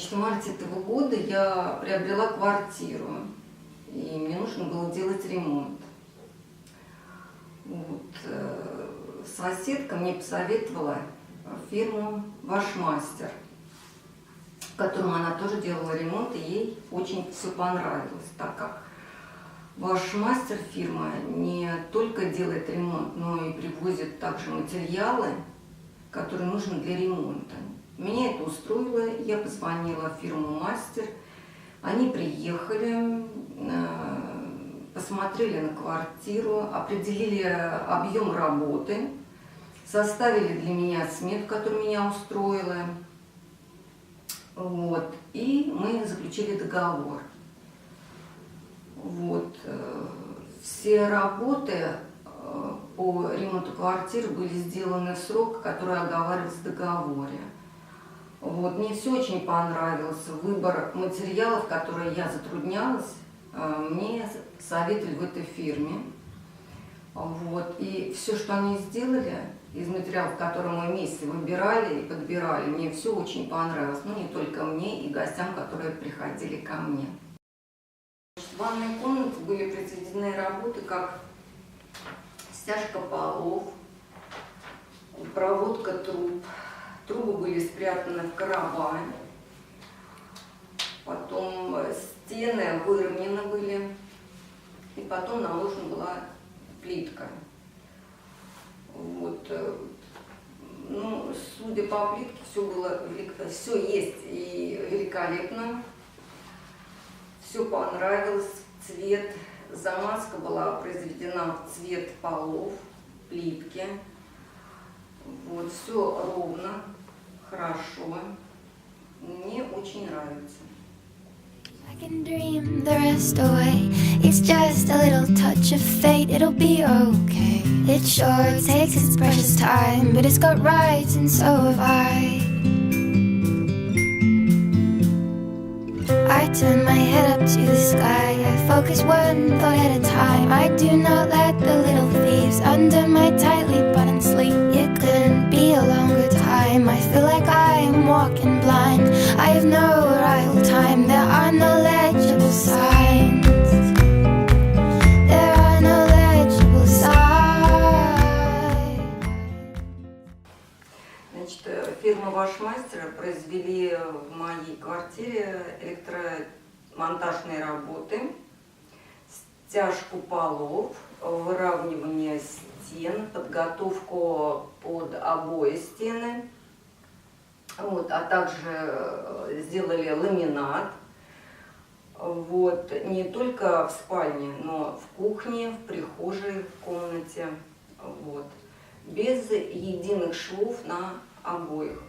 Значит, в марте этого года я приобрела квартиру, и мне нужно было делать ремонт. Вот. Соседка мне посоветовала фирму «Ваш мастер», в котором она тоже делала ремонт, и ей очень все понравилось, так как «Ваш мастер» фирма не только делает ремонт, но и привозит также материалы, которые нужны для ремонта. Меня это устроило, я позвонила в фирму «Мастер», они приехали, посмотрели на квартиру, определили объем работы, составили для меня смету, которая меня устроила, вот, и мы заключили договор. Вот. Все работы по ремонту квартиры были сделаны в срок, который оговаривался в договоре. Вот. Мне все очень понравился. Выбор материалов, которые я затруднялась, мне советовали в этой фирме. Вот. И все, что они сделали из материалов, которые мы вместе выбирали и подбирали, мне все очень понравилось. Ну, не только мне, и гостям, которые приходили ко мне. В ванной комнате были произведены работы, как стяжка полов, проводка труб. Трубы были спрятаны в короба, потом стены выровнены были, и потом наложена была плитка. Вот. Ну, судя по плитке, все есть и великолепно. Все понравилось, цвет, замазка была произведена в цвет полов, плитки. Вот, все ровно, хорошо, мне очень нравится. I can dream the rest away. It's just a little touch of fate. It'll be okay. It sure takes its precious time, but it's got rights and so have I. I turn my head up to the sky. I focus one thought at a time. I do not let the little thieves under my tightly buttoned sleeve. It couldn't be a longer time. I feel like I am walking blind. I have no arrival time. There are no legible signs. There are no legible signs. Значит, фирма «Ваш мастер» произвели в моей квартире электромонтажные работы, стяжку полов, выравнивание стен, подготовку под обои стены, вот, а также сделали ламинат. Вот, не только в спальне, но в кухне, в прихожей, в комнате. Вот, без единых швов на обоих.